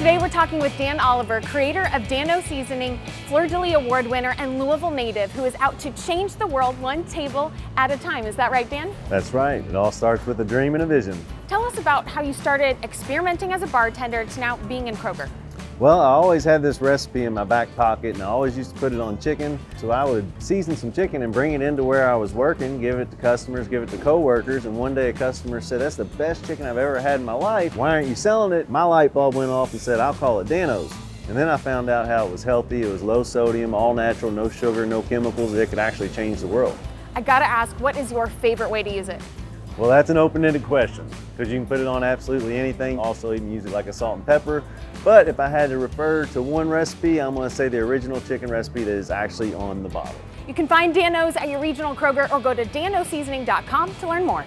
Today we're talking with Dan Oliver, creator of Dan-O Seasoning, Fleur de Lis Award winner, and Louisville native, who is out to change the world one table at a time. Is that right, Dan? That's right. It all starts with a dream and a vision. Tell us about how you started experimenting as a bartender to now being in Kroger. Well, I always had this recipe in my back pocket, and I always used to put it on chicken. So I would season some chicken and bring it into where I was working, give it to customers, give it to coworkers, and one day a customer said, "That's the best chicken I've ever had in my life. Why aren't you selling it?" My light bulb went off and said, "I'll call it Dan-O's." And then I found out how it was healthy, it was low sodium, all natural, no sugar, no chemicals. It could actually change the world. I gotta ask, what is your favorite way to use it? Well, that's an open-ended question, because you can put it on absolutely anything. Also, you can use it like a salt and pepper. But if I had to refer to one recipe, I'm going to say the original chicken recipe that is actually on the bottle. You can find Dan-O's at your regional Kroger or go to danoseasoning.com to learn more.